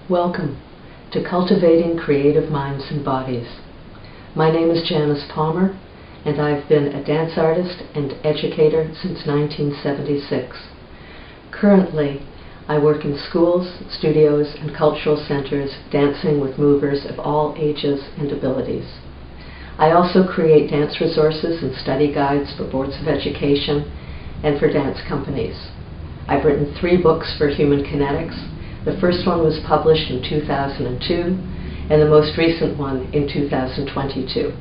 Welcome to Cultivating Creative Minds and Bodies. My name is Janice Pomer, and I've been a dance artist and educator since 1976. Currently, I work in schools, studios, and cultural centers dancing with movers of all ages and abilities. I also create dance resources and study guides for boards of education and for dance companies. I've written 3 books for Human Kinetics. The first one was published in 2002, and the most recent one in 2022.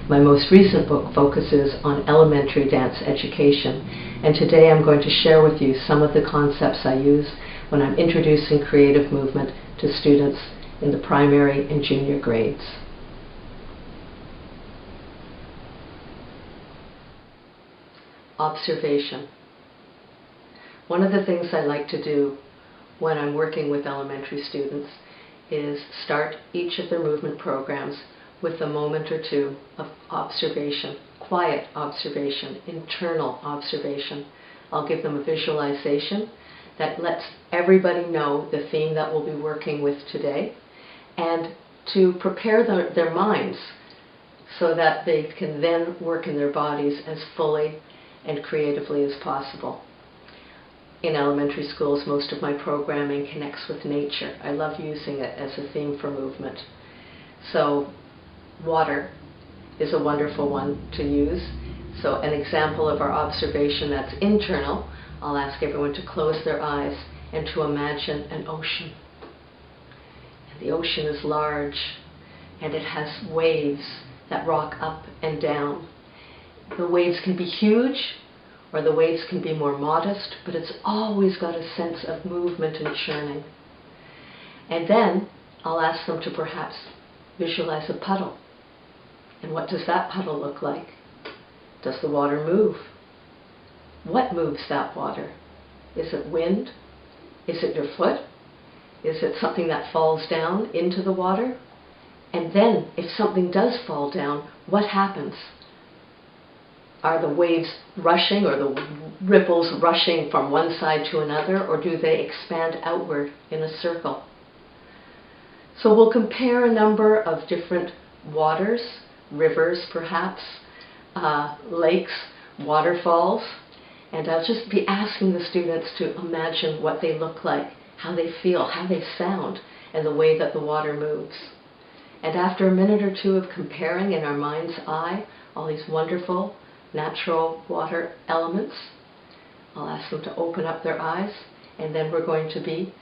My most recent book focuses on elementary dance education, and today I'm going to share with you some of the concepts I use when I'm introducing creative movement to students in the primary and junior grades. Observation. One of the things I like to do when I'm working with elementary students is start each of their movement programs with a moment or two of observation, quiet observation, internal observation. I'll give them a visualization that lets everybody know the theme that we'll be working with today, and to prepare their minds so that they can then work in their bodies as fully and creatively as possible. In elementary schools, most of my programming connects with nature. I love using it as a theme for movement. So water is a wonderful one to use. So an example of our observation that's internal, I'll ask everyone to close their eyes and to imagine an ocean. And the ocean is large, and it has waves that rock up and down. The waves can be huge, or the waves can be more modest, but it's always got a sense of movement and churning. And then I'll ask them to perhaps visualize a puddle. And what does that puddle look like? Does the water move? What moves that water? Is it wind? Is it your foot? Is it something that falls down into the water? And then, if something does fall down, what happens? Are the waves rushing, or the ripples rushing from one side to another, or do they expand outward in a circle? So we'll compare a number of different waters, rivers perhaps, lakes, waterfalls, and I'll just be asking the students to imagine what they look like, how they feel, how they sound, and the way that the water moves. And after a minute or two of comparing in our mind's eye all these wonderful natural water elements, I'll ask them to open up their eyes, and then we're going to be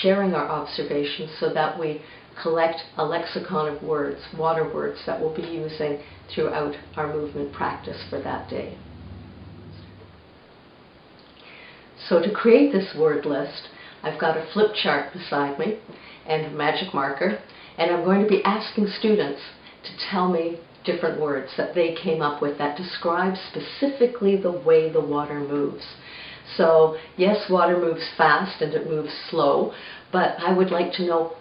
sharing our observations so that we collect a lexicon of words, water words, that we'll be using throughout our movement practice for that day. So to create this word list, I've got a flip chart beside me and a magic marker, and I'm going to be asking students to tell me different words that they came up with that describe specifically the way the water moves. So yes, water moves fast and it moves slow, but I would like to know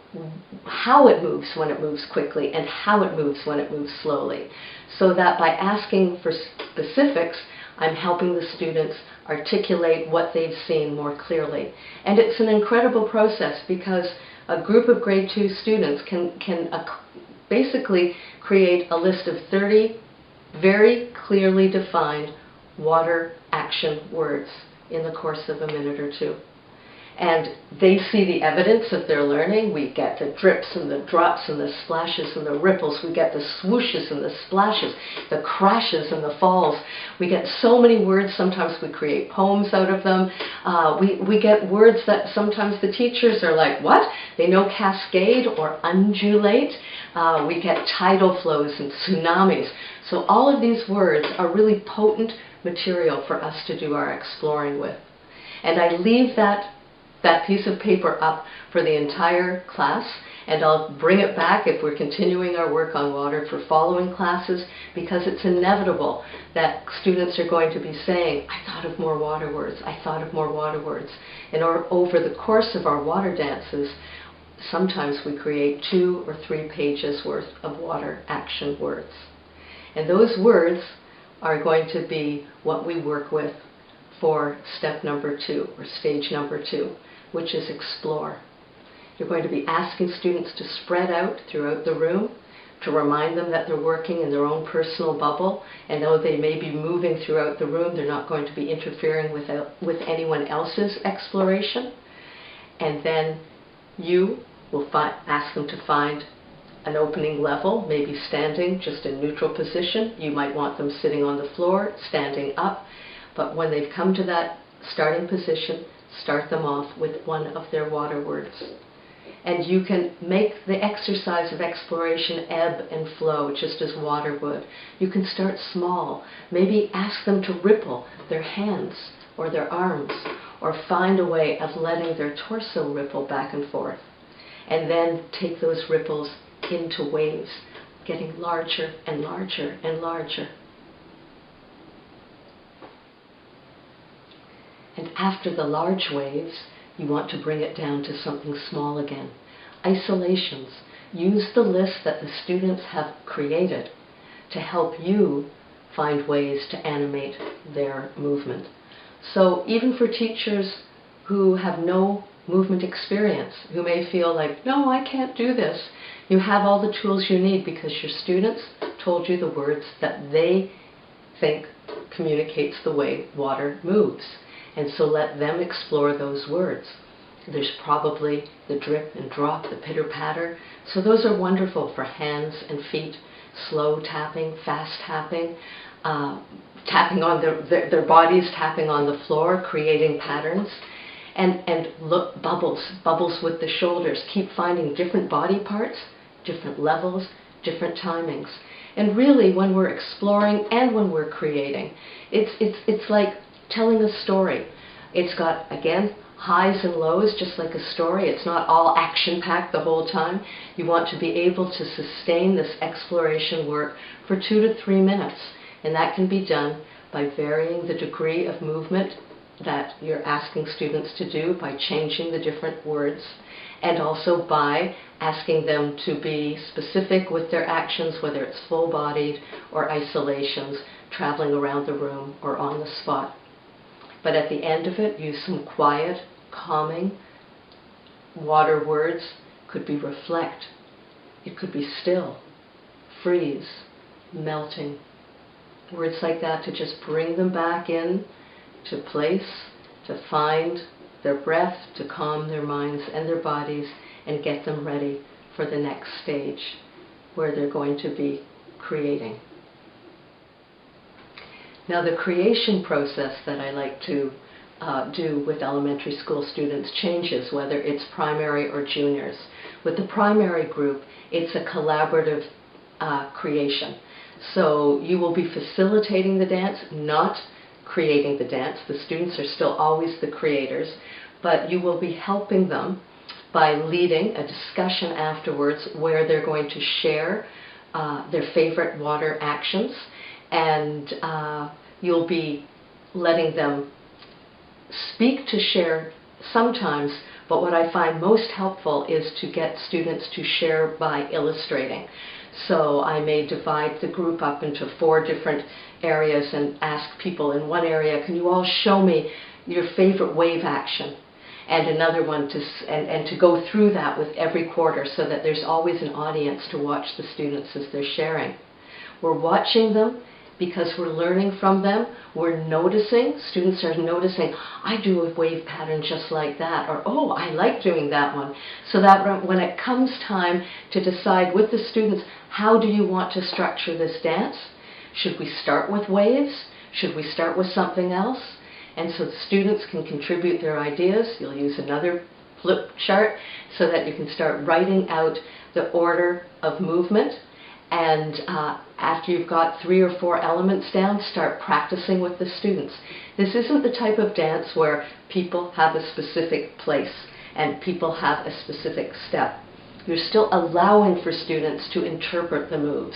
how it moves when it moves quickly and how it moves when it moves slowly, so that by asking for specifics, I'm helping the students articulate what they've seen more clearly. And it's an incredible process, because a group of grade 2 students can basically create a list of 30 very clearly defined water action words in the course of a minute or two. And they see the evidence of their learning. We get the drips and the drops and the splashes and the ripples. We get the swooshes and the splashes, the crashes and the falls. We get so many words. Sometimes we create poems out of them. We get words that sometimes the teachers are like, what? They know cascade or undulate. We get tidal flows and tsunamis. So all of these words are really potent material for us to do our exploring with. And I leave that piece of paper up for the entire class, and I'll bring it back if we're continuing our work on water for following classes, because it's inevitable that students are going to be saying, I thought of more water words, I thought of more water words. And over the course of our water dances, sometimes we create 2 or 3 pages worth of water action words. And those words are going to be what we work with for step number 2, or stage number 2, which is explore. You're going to be asking students to spread out throughout the room, to remind them that they're working in their own personal bubble, and though they may be moving throughout the room, they're not going to be interfering with anyone else's exploration. And then you will ask them to find an opening level, maybe standing just in neutral position. You might want them sitting on the floor, standing up, but when they've come to that starting position, start them off with one of their water words. And you can make the exercise of exploration ebb and flow just as water would. You can start small. Maybe ask them to ripple their hands or their arms, or find a way of letting their torso ripple back and forth. And then take those ripples into waves, getting larger and larger and larger. And after the large waves, you want to bring it down to something small again. Isolations. Use the list that the students have created to help you find ways to animate their movement. So even for teachers who have no movement experience, who may feel like, no, I can't do this, you have all the tools you need because your students told you the words that they think communicates the way water moves. And so let them explore those words. There's probably the drip and drop, the pitter-patter. So those are wonderful for hands and feet, slow tapping, fast tapping, tapping on their bodies, tapping on the floor, creating patterns. And look, bubbles with the shoulders. Keep finding different body parts, different levels, different timings. And really, when we're exploring and when we're creating, it's like telling a story. It's got, again, highs and lows, just like a story. It's not all action-packed the whole time. You want to be able to sustain this exploration work for 2 to 3 minutes. And that can be done by varying the degree of movement that you're asking students to do, by changing the different words, and also by asking them to be specific with their actions, whether it's full-bodied or isolations, traveling around the room or on the spot. But at the end of it, use some quiet, calming water words. Could be reflect. It could be still, freeze, melting. Words like that to just bring them back in to place, to find their breath, to calm their minds and their bodies, and get them ready for the next stage where they're going to be creating. Now, the creation process that I like to do with elementary school students changes whether it's primary or juniors. With the primary group, it's a collaborative creation. So you will be facilitating the dance, not creating the dance. The students are still always the creators, but you will be helping them by leading a discussion afterwards where they're going to share their favorite water actions, and you'll be letting them speak to share sometimes, but what I find most helpful is to get students to share by illustrating. So I may divide the group up into 4 different areas and ask people in one area, can you all show me your favorite wave action? And another one to go through that with every quarter so that there's always an audience to watch the students as they're sharing. We're watching them because we're learning from them. We're noticing, students are noticing, I do a wave pattern just like that, or oh, I like doing that one. So that when it comes time to decide with the students, how do you want to structure this dance? Should we start with waves? Should we start with something else? And so the students can contribute their ideas. You'll use another flip chart so that you can start writing out the order of movement. And after you've got 3 or 4 elements down, start practicing with the students. This isn't the type of dance where people have a specific place and people have a specific step. You're still allowing for students to interpret the moves.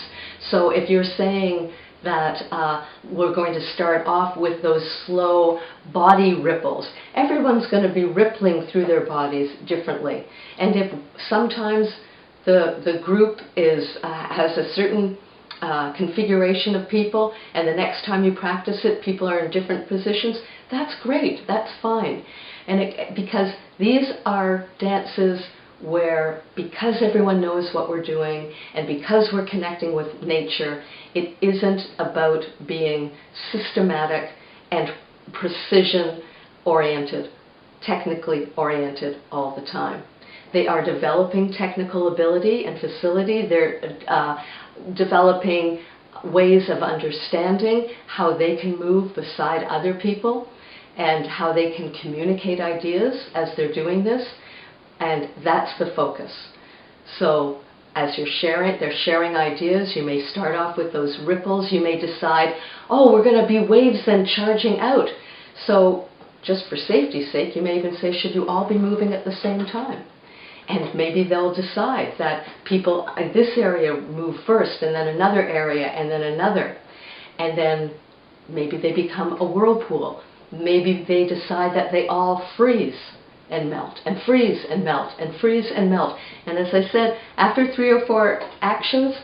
So if you're saying that we're going to start off with those slow body ripples, everyone's going to be rippling through their bodies differently. And if sometimes the group has a certain configuration of people, and the next time you practice it, people are in different positions, that's great, that's fine. And because these are dances where because everyone knows what we're doing and because we're connecting with nature, it isn't about being systematic and precision-oriented, technically oriented all the time. They are developing technical ability and facility. They're developing ways of understanding how they can move beside other people and how they can communicate ideas as they're doing this. And that's the focus. So as you're sharing, they're sharing ideas. You may start off with those ripples. You may decide, oh, we're going to be waves then charging out. So just for safety's sake, you may even say, should you all be moving at the same time? And maybe they'll decide that people in this area move first, and then another area, and then another. And then maybe they become a whirlpool. Maybe they decide that they all freeze and melt, and freeze and melt, and freeze and melt. And as I said, after 3 or 4 actions,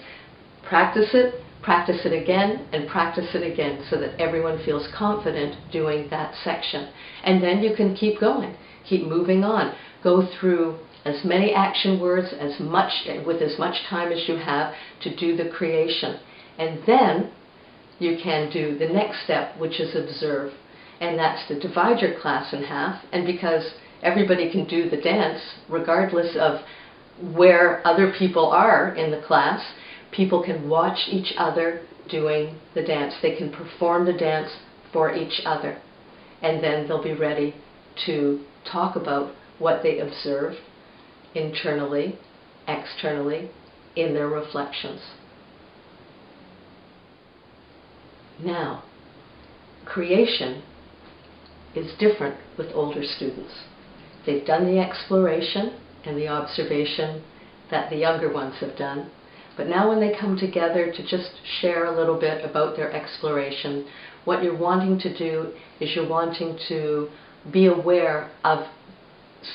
practice it again, and practice it again so that everyone feels confident doing that section. And then you can keep going, keep moving on. Go through as many action words with as much time as you have to do the creation. And then you can do the next step, which is observe. And that's to divide your class in half. And because everybody can do the dance, regardless of where other people are in the class, people can watch each other doing the dance. They can perform the dance for each other. And then they'll be ready to talk about what they observed internally, externally, in their reflections. Now, creation is different with older students. They've done the exploration and the observation that the younger ones have done. But now when they come together to just share a little bit about their exploration, what you're wanting to do is you're wanting to be aware of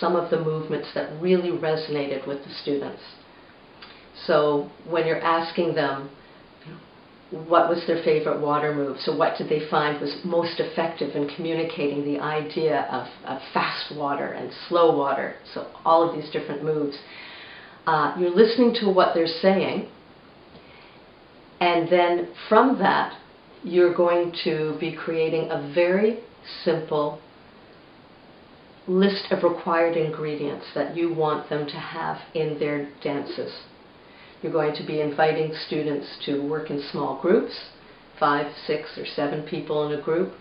some of the movements that really resonated with the students. So when you're asking them what was their favorite water move, so what did they find was most effective in communicating the idea of fast water and slow water, so all of these different moves, you're listening to what they're saying, and then from that you're going to be creating a very simple list of required ingredients that you want them to have in their dances. You're going to be inviting students to work in small groups, 5, 6, or 7 people in a group,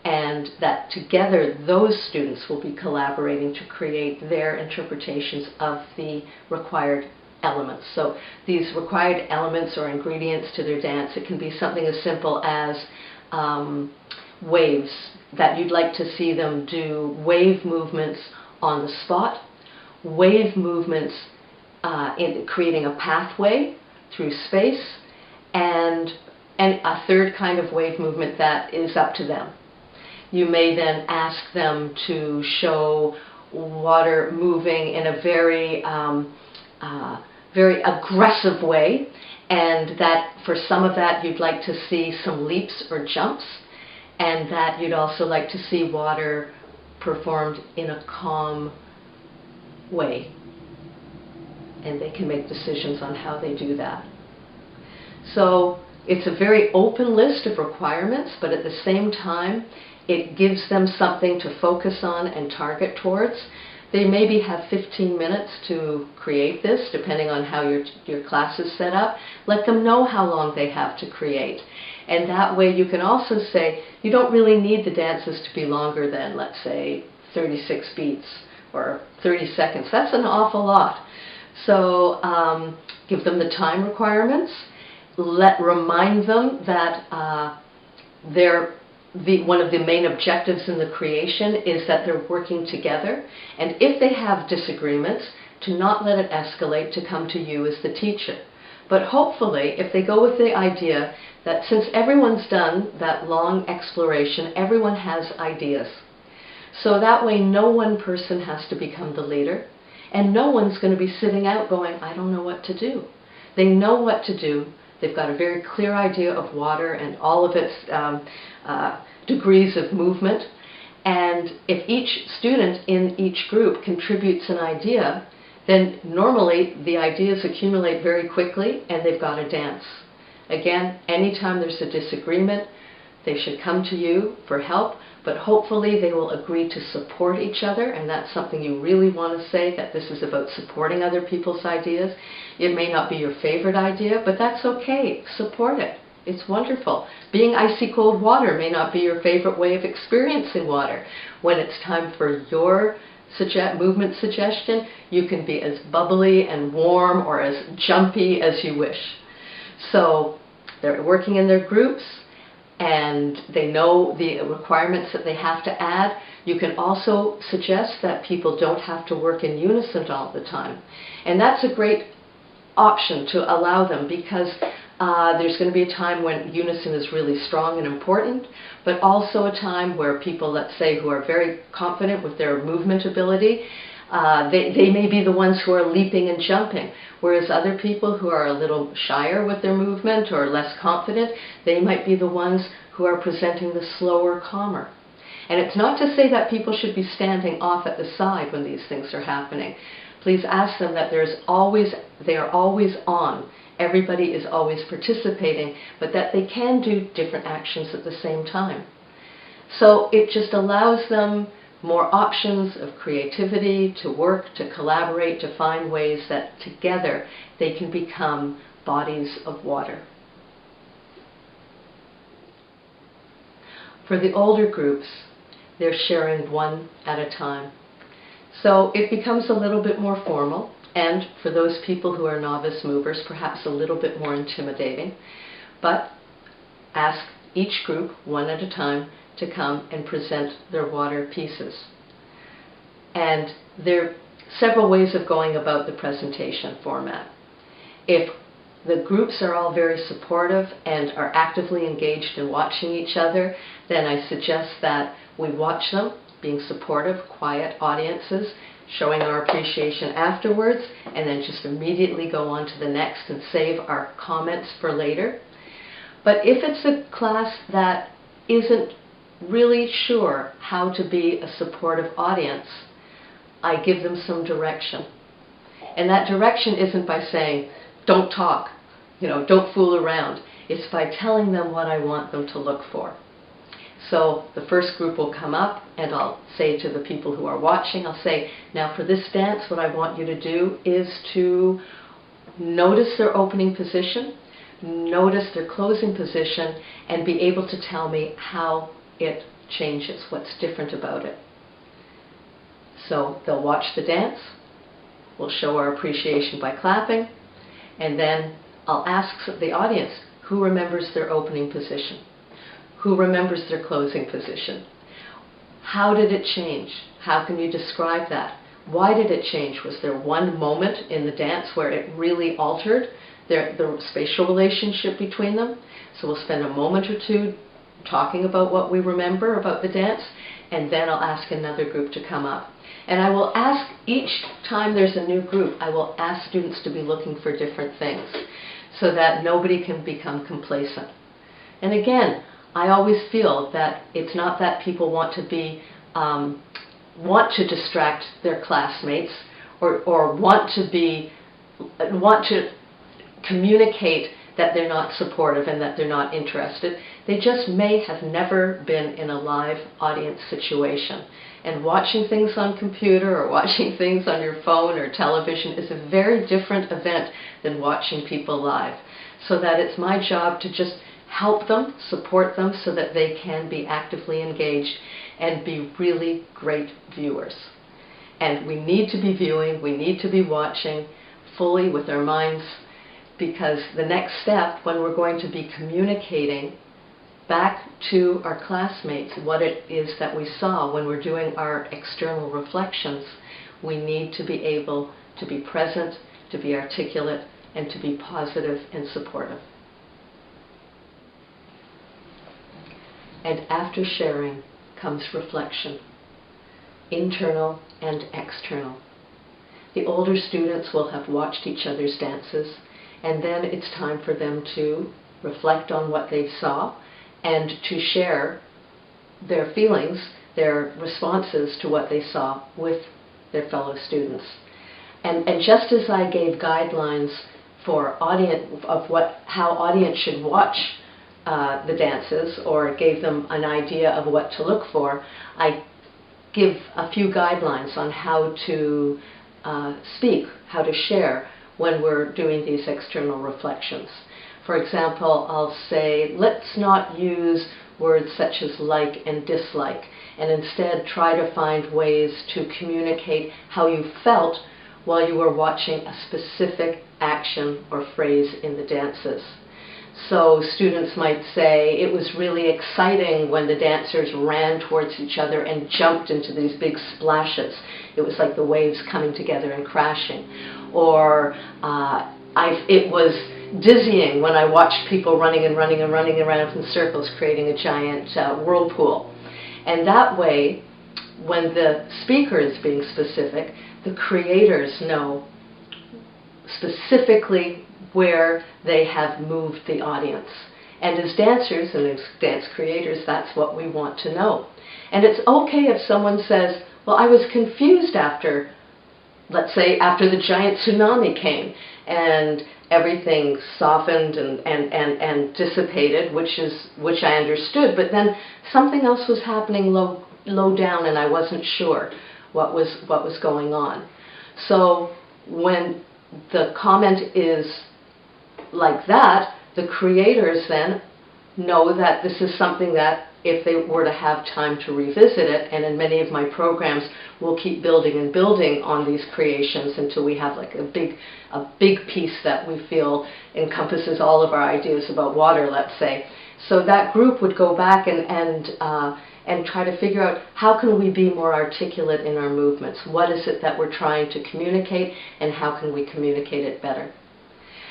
and that together those students will be collaborating to create their interpretations of the required elements. So these required elements or ingredients to their dance, it can be something as simple as waves, that you'd like to see them do wave movements on the spot, wave movements in creating a pathway through space, and a third kind of wave movement that is up to them. You may then ask them to show water moving in a very aggressive way, and that for some of that you'd like to see some leaps or jumps, and that you'd also like to see water performed in a calm way. And they can make decisions on how they do that. So it's a very open list of requirements, but at the same time, it gives them something to focus on and target towards. They maybe have 15 minutes to create this, depending on how your class is set up. Let them know how long they have to create. And that way you can also say, you don't really need the dances to be longer than, let's say, 36 beats or 30 seconds. That's an awful lot. So give them the time requirements. Remind them that one of the main objectives in the creation is that they're working together. And if they have disagreements, to not let it escalate, to come to you as the teacher. But hopefully, if they go with the idea that since everyone's done that long exploration, everyone has ideas. So that way no one person has to become the leader, and no one's going to be sitting out going, I don't know what to do. They know what to do. They've got a very clear idea of water and all of its degrees of movement. And if each student in each group contributes an idea, then normally the ideas accumulate very quickly and they've got to dance. Again, anytime there's a disagreement, they should come to you for help, but hopefully they will agree to support each other, and that's something you really want to say, that this is about supporting other people's ideas. It may not be your favorite idea, but that's okay. Support it. It's wonderful. Being icy cold water may not be your favorite way of experiencing water. When it's time for your movement suggestion, you can be as bubbly and warm or as jumpy as you wish. So they're working in their groups and they know the requirements that they have to add. You can also suggest that people don't have to work in unison all the time. And that's a great option to allow them, because there's going to be a time when unison is really strong and important, but also a time where people, let's say, who are very confident with their movement ability, they may be the ones who are leaping and jumping, whereas other people who are a little shyer with their movement or less confident, they might be the ones who are presenting the slower, calmer. And it's not to say that people should be standing off at the side when these things are happening. Please ask them that they are always on. Everybody is always participating, but that they can do different actions at the same time. So it just allows them more options of creativity, to work, to collaborate, to find ways that together they can become bodies of water. For the older groups, they're sharing one at a time. So it becomes a little bit more formal, and for those people who are novice movers, perhaps a little bit more intimidating. But ask each group, one at a time, to come and present their water pieces. And there are several ways of going about the presentation format. If the groups are all very supportive and are actively engaged in watching each other, then I suggest that we watch them, being supportive, quiet audiences, showing our appreciation afterwards, and then just immediately go on to the next and save our comments for later. But if it's a class that isn't really sure how to be a supportive audience, I give them some direction. And that direction isn't by saying, don't talk, don't fool around. It's by telling them what I want them to look for. So the first group will come up and I'll say to the people who are watching, I'll say, now for this dance, what I want you to do is to notice their opening position, notice their closing position, and be able to tell me how it changes, what's different about it. So they'll watch the dance, we'll show our appreciation by clapping, and then I'll ask the audience, who remembers their opening position? Who remembers their closing position? How did it change? How can you describe that? Why did it change? Was there one moment in the dance where it really altered the spatial relationship between them? So we'll spend a moment or two talking about what we remember about the dance, and then I'll ask another group to come up. And I will ask, each time there's a new group, I will ask students to be looking for different things so that nobody can become complacent. And again, I always feel that it's not that people want to distract their classmates or want to communicate that they're not supportive and that they're not interested. They just may have never been in a live audience situation. And watching things on computer or watching things on your phone or television is a very different event than watching people live. So that it's my job to just help them, support them so that they can be actively engaged and be really great viewers. And we need to be viewing, we need to be watching fully with our minds, because the next step, when we're going to be communicating back to our classmates what it is that we saw when we're doing our external reflections, we need to be able to be present, to be articulate, and to be positive and supportive. And after sharing comes reflection, internal and external. The older students will have watched each other's dances, and then it's time for them to reflect on what they saw and to share their feelings, their responses to what they saw with their fellow students. And just as I gave guidelines for how audience should watch the dances, or gave them an idea of what to look for, I give a few guidelines on how to speak, how to share when we're doing these external reflections. For example, I'll say, let's not use words such as like and dislike, and instead try to find ways to communicate how you felt while you were watching a specific action or phrase in the dances. So students might say, it was really exciting when the dancers ran towards each other and jumped into these big splashes. It was like the waves coming together and crashing. Or it was dizzying when I watched people running and running and running around in circles, creating a giant whirlpool. And that way, when the speaker is being specific, the creators know specifically where they have moved the audience. And as dancers and as dance creators, that's what we want to know. And it's okay if someone says, well, I was confused after, let's say, after the giant tsunami came and everything softened and dissipated, which I understood, but then something else was happening low down and I wasn't sure what was going on. So when the comment is like that, the creators then know that this is something that if they were to have time to revisit it, and in many of my programs we'll keep building and building on these creations until we have like a big piece that we feel encompasses all of our ideas about water, let's say. So that group would go back and try to figure out how can we be more articulate in our movements? What is it that we're trying to communicate, and how can we communicate it better?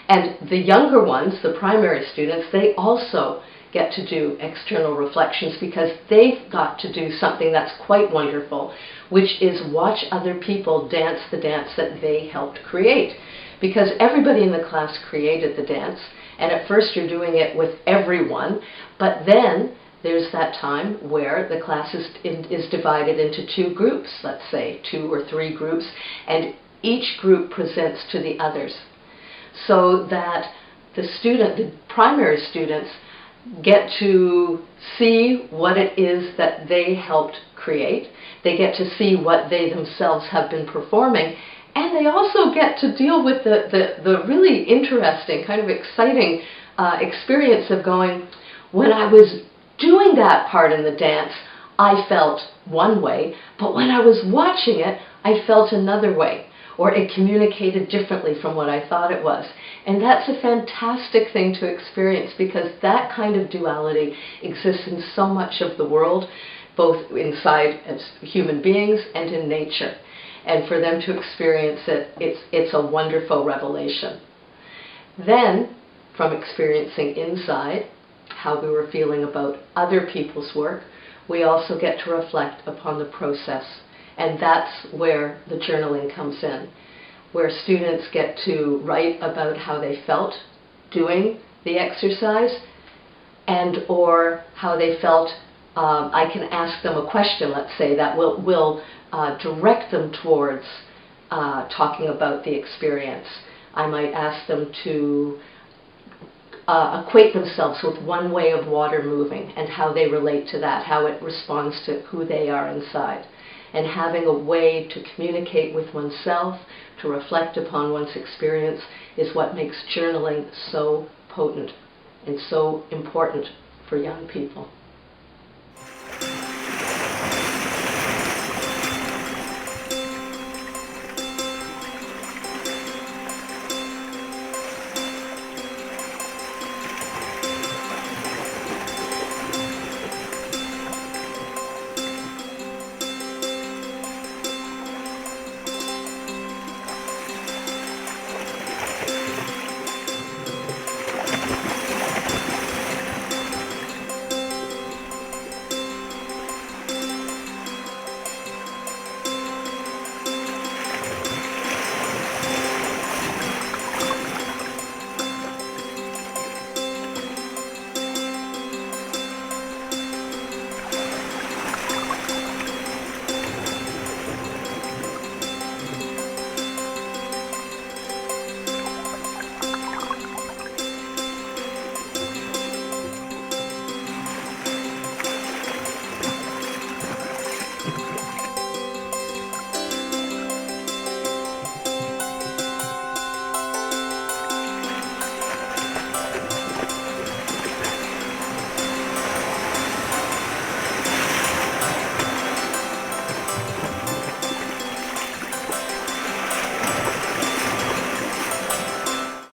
And the younger ones, the primary students, they also get to do external reflections because they've got to do something that's quite wonderful, which is watch other people dance the dance that they helped create. Because everybody in the class created the dance, and at first you're doing it with everyone, but then there's that time where the class is divided into two groups, let's say 2 or 3 groups, and each group presents to the others. So that the primary students get to see what it is that they helped create. They get to see what they themselves have been performing, and they also get to deal with the really interesting, kind of exciting experience of going, when I was doing that part in the dance, I felt one way, but when I was watching it, I felt another way, or it communicated differently from what I thought it was. And that's a fantastic thing to experience, because that kind of duality exists in so much of the world, both inside as human beings and in nature. And for them to experience it, it's a wonderful revelation. Then, from experiencing inside how we were feeling about other people's work, we also get to reflect upon the process. And that's where the journaling comes in, where students get to write about how they felt doing the exercise, and or how they felt. I can ask them a question, let's say, that will direct them towards talking about the experience. I might ask them to equate themselves with one way of water moving and how they relate to that, how it responds to who they are inside. And having a way to communicate with oneself, to reflect upon one's experience, is what makes journaling so potent and so important for young people.